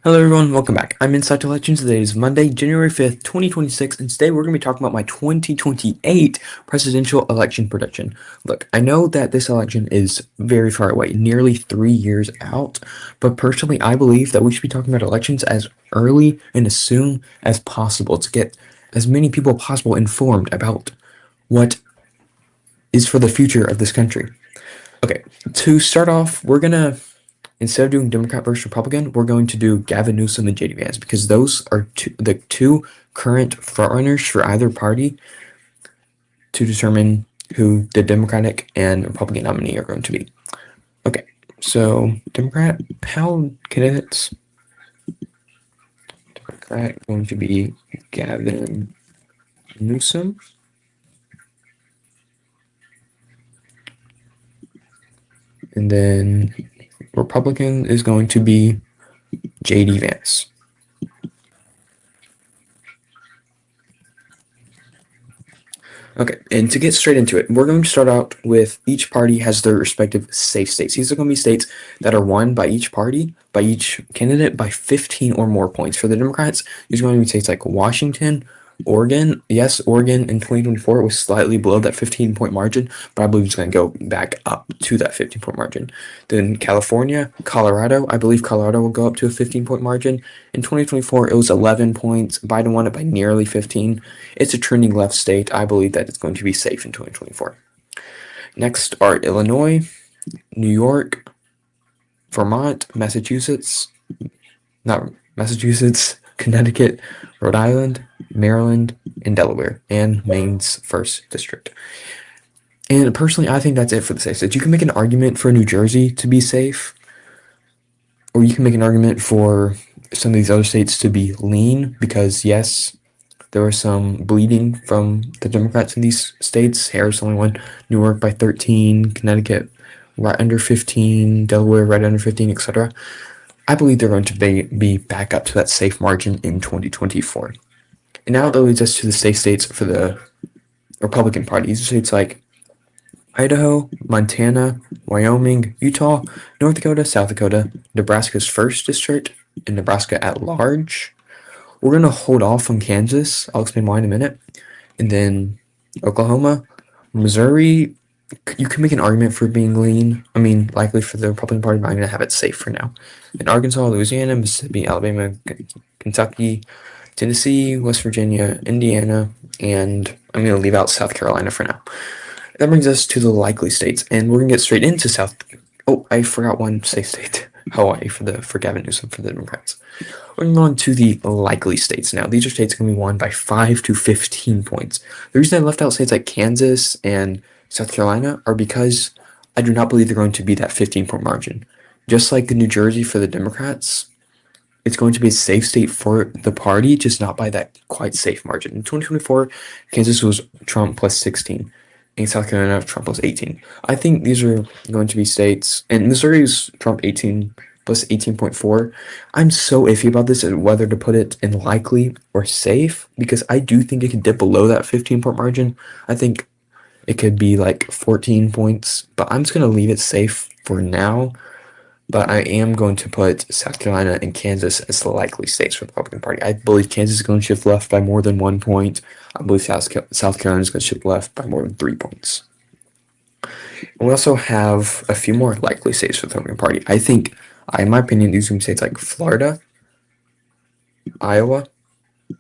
Hello everyone, welcome back. I'm Inside Elections. Today is Monday, January 5th, 2026, and today we're going to be talking about my 2028 presidential election prediction. Look, I know that this election is very far away, nearly 3 years out, but personally I believe that we should be talking about elections as early and as soon as possible to get as many people possible informed about what is for the future of this country. Okay, to start off, instead of doing Democrat versus Republican, we're going to do Gavin Newsom and JD Vance because those are the two current frontrunners for either party to determine who the Democratic and Republican nominee are going to be. Okay, so Democrat candidates. Democrat going to be Gavin Newsom. And then Republican is going to be JD Vance. Okay, and to get straight into it, we're going to start out with each party has their respective safe states. These are going to be states that are won by each party, by each candidate, by 15 or more points. For the Democrats, these are going to be states like Washington, Oregon. Yes, Oregon in 2024 was slightly below that 15-point margin, but I believe it's going to go back up to that 15-point margin. Then California, Colorado, I believe Colorado will go up to a 15-point margin. In 2024, it was 11 points. Biden won it by nearly 15. It's a trending left state. I believe that it's going to be safe in 2024. Next are Illinois, New York, Vermont, Connecticut, Rhode Island, Maryland, and Delaware, and Maine's 1st District. And personally, I think that's it for the safe states. You can make an argument for New Jersey to be safe, or you can make an argument for some of these other states to be lean, because yes, there was some bleeding from the Democrats in these states. Harris only won New York by 13, Connecticut right under 15, Delaware right under 15, etc. I believe they're going to be back up to that safe margin in 2024. And now that leads us to the safe states for the Republican Party. These are states like Idaho, Montana, Wyoming, Utah, North Dakota, South Dakota, Nebraska's 1st District, and Nebraska at large. We're going to hold off on Kansas. I'll explain why in a minute. And then Oklahoma, Missouri. You can make an argument for being lean. I mean, likely for the Republican Party, but I'm going to have it safe for now. In Arkansas, Louisiana, Mississippi, Alabama, Kentucky, Tennessee, West Virginia, Indiana, and I'm going to leave out South Carolina for now. That brings us to the likely states, and we're going to get straight into Oh, I forgot one safe state. Hawaii for Gavin Newsom for the Democrats. We're going on to the likely states now. These are states going to be won by 5 to 15 points. The reason I left out states like Kansas and South Carolina are because I do not believe they're going to be that 15-point margin. Just like the New Jersey for the Democrats, it's going to be a safe state for the party, just not by that quite safe margin. In 2024, Kansas was Trump plus 16. In South Carolina, Trump plus 18. I think these are going to be states, and Missouri is Trump 18 plus 18.4. I'm so iffy about this and whether to put it in likely or safe, because I do think it could dip below that 15-point margin. I think it could be like 14 points, but I'm just going to leave it safe for now. But I am going to put South Carolina and Kansas as the likely states for the Republican Party. I believe Kansas is going to shift left by more than 1 point. I believe South Carolina is going to shift left by more than 3 points. And we also have a few more likely states for the Republican Party. I think, in my opinion, these are states like Florida, Iowa,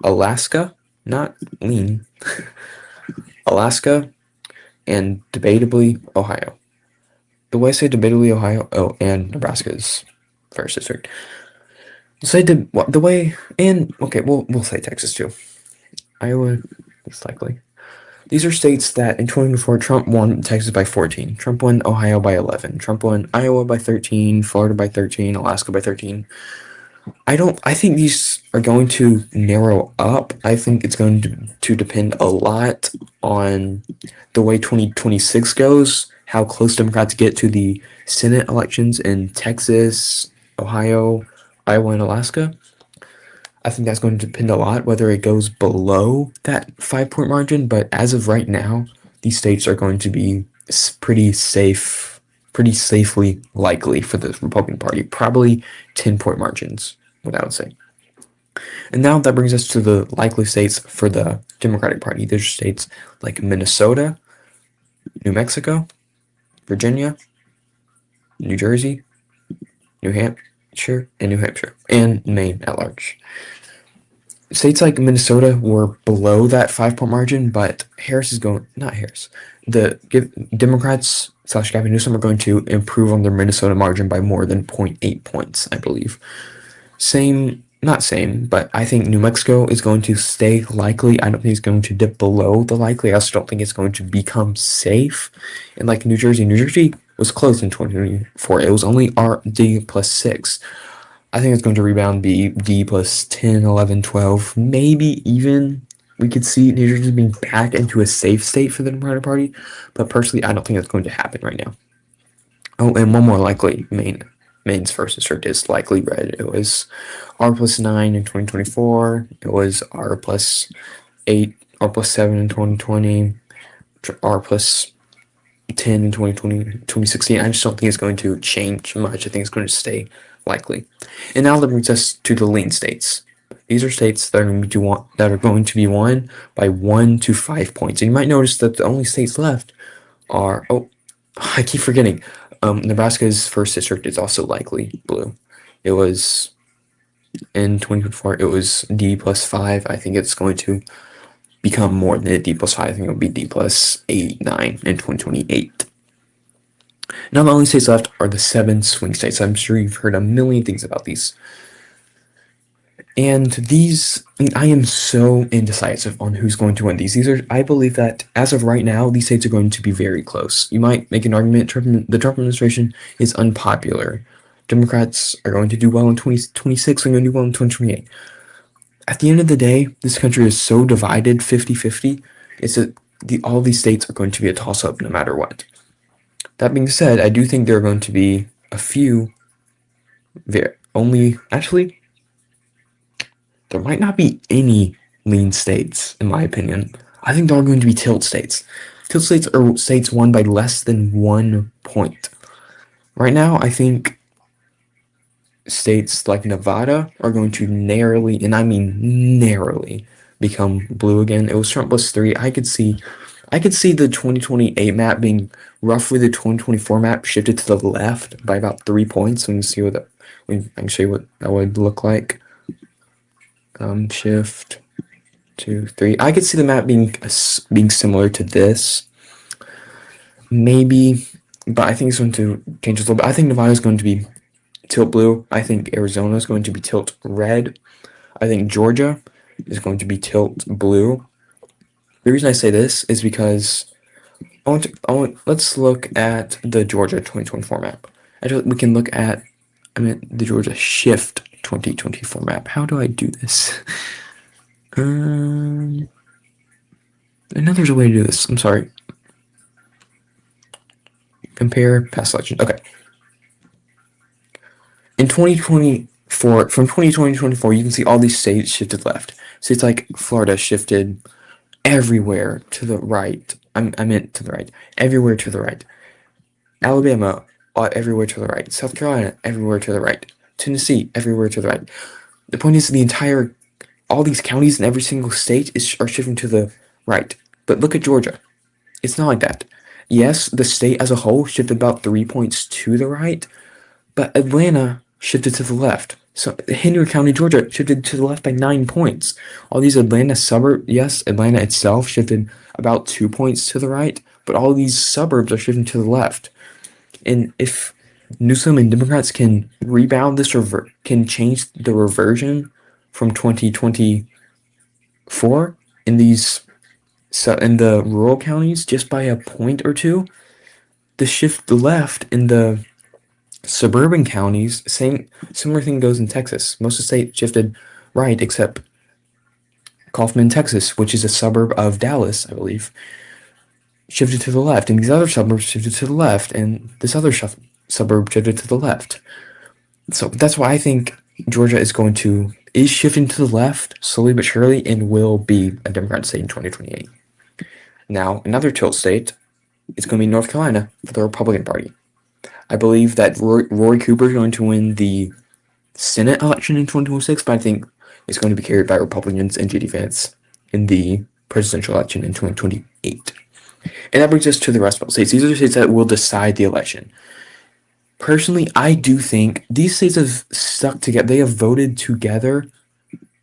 Alaska, not lean, Alaska, and debatably Ohio. The way I say debatably Ohio, and Nebraska's 1st District. We'll say we'll say Texas too. Iowa is likely. These are states that in 2024 Trump won Texas by 14. Trump won Ohio by 11. Trump won Iowa by 13, Florida by 13, Alaska by 13. I think these are going to narrow up. I think it's going to depend a lot on the way 2026 goes, how close Democrats get to the Senate elections in Texas, Ohio, Iowa, and Alaska. I think that's going to depend a lot whether it goes below that 5-point margin, but as of right now, these states are going to be pretty safely likely for the Republican Party, probably 10-point margins. what I would say. And now that brings us to the likely states for the Democratic Party. There's states like Minnesota, New Mexico, Virginia, New Jersey, New Hampshire, and Maine at large. States like Minnesota were below that 5-point margin, but the Democrats / Gavin Newsom are going to improve on their Minnesota margin by more than 0.8 points, I believe. Not same, but I think New Mexico is going to stay likely. I don't think it's going to dip below the likely. I also don't think it's going to become safe. And like New Jersey was close in 2024. It was only RD plus 6. I think it's going to rebound, be D plus 10, 11, 12, maybe even we could see New Jersey being back into a safe state for the Democratic Party. But personally, I don't think that's going to happen right now. Oh, and one more likely Maine's first district is likely red. It was R plus 9 in 2024. It was R plus 8, R plus 7 in 2020, R plus 10 in 2016. I just don't think it's going to change much. I think it's going to stay likely. And now that brings us to the lean states. These are states that are going to be won by 1 to 5 points. And you might notice that the only states left are, I keep forgetting. Nebraska's first district is also likely blue. It was in 2024. It was D plus 5. I think it's going to become more than a D plus 5. I think it'll be D plus 8, 9 in 2028. Now the only states left are the 7 swing states. I'm sure you've heard a million things about these. And I am so indecisive on who's going to win these. I believe that as of right now, these states are going to be very close. You might make an argument the Trump administration is unpopular. Democrats are going to do well in 2026, they're going to do well in 2028. At the end of the day, this country is so divided 50-50. All these states are going to be a toss-up no matter what. That being said, I do think there are going to be a few there might not be any lean states, in my opinion. I think they're all going to be tilt states. Tilt states are states won by less than 1 point. Right now, I think states like Nevada are going to narrowly, and I mean narrowly, become blue again. It was Trump plus 3. I could see the 2028 map being roughly the 2024 map shifted to the left by about 3 points. We can show you what that would look like. Shift 2, 3. I could see the map being similar to this, maybe, but I think it's going to change a little bit. I think Nevada is going to be tilt blue. I think Arizona is going to be tilt red. I think Georgia is going to be tilt blue. The reason I say this is because let's look at the Georgia 2024 map. We can look at the Georgia shift 2024 map. How do I do this? I know there's a way to do this. I'm sorry. Compare past elections. Okay. In 2024, from 2020 to 2024, you can see all these states shifted left. States like Florida shifted everywhere to the right. I meant to the right. Everywhere to the right. Alabama, everywhere to the right. South Carolina, everywhere to the right. Tennessee, everywhere to the right. The point is all these counties in every single state are shifting to the right. But look at Georgia. It's not like that. Yes, the state as a whole shifted about 3 points to the right, but Atlanta shifted to the left. So Henry County, Georgia shifted to the left by 9 points. All these Atlanta suburbs, yes, Atlanta itself shifted about 2 points to the right, but all these suburbs are shifting to the left. And if Newsom and Democrats can rebound this, can change the reversion from 2024 in the rural counties just by a point or two, the shift left in the suburban counties, similar thing goes in Texas. Most of the state shifted right except Kaufman, Texas, which is a suburb of Dallas, I believe, shifted to the left, and these other suburbs shifted to the left, and this other suburb shifted to the left. So that's why I think Georgia is shifting to the left slowly but surely and will be a Democrat state in 2028. Now, another tilt state is going to be North Carolina for the Republican Party. I believe that Roy Cooper is going to win the Senate election in 2026, but I think it's going to be carried by Republicans and JD Vance in the presidential election in 2028. And that brings us to the Rust Belt states. These are the states that will decide the election. Personally, I do think these states have stuck together. They have voted together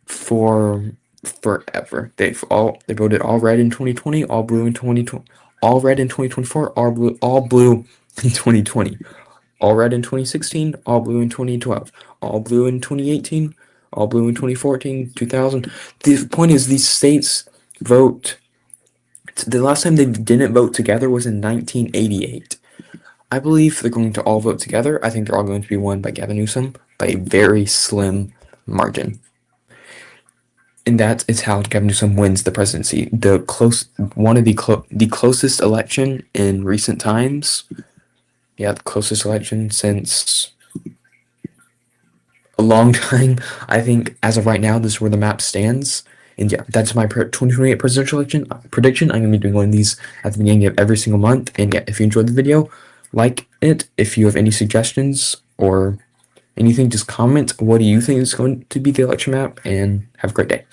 for forever. They voted all red in 2020, all blue in 2020, all red in 2024, all blue in 2020, all red in 2016, all blue in 2012, all blue in 2018, all blue in 2014, 2000. The point is, these states vote. The last time they didn't vote together was in 1988. I believe they're going to all vote together. I think they're all going to be won by Gavin Newsom by a very slim margin. And that is how Gavin Newsom wins the presidency. The closest election in recent times. Yeah, the closest election since a long time. I think as of right now, this is where the map stands. And yeah, that's my 2028 presidential election prediction. I'm going to be doing one of these at the beginning of every single month. And yeah, if you enjoyed the video, like it. If you have any suggestions or anything, just comment. What do you think is going to be the election map? And have a great day.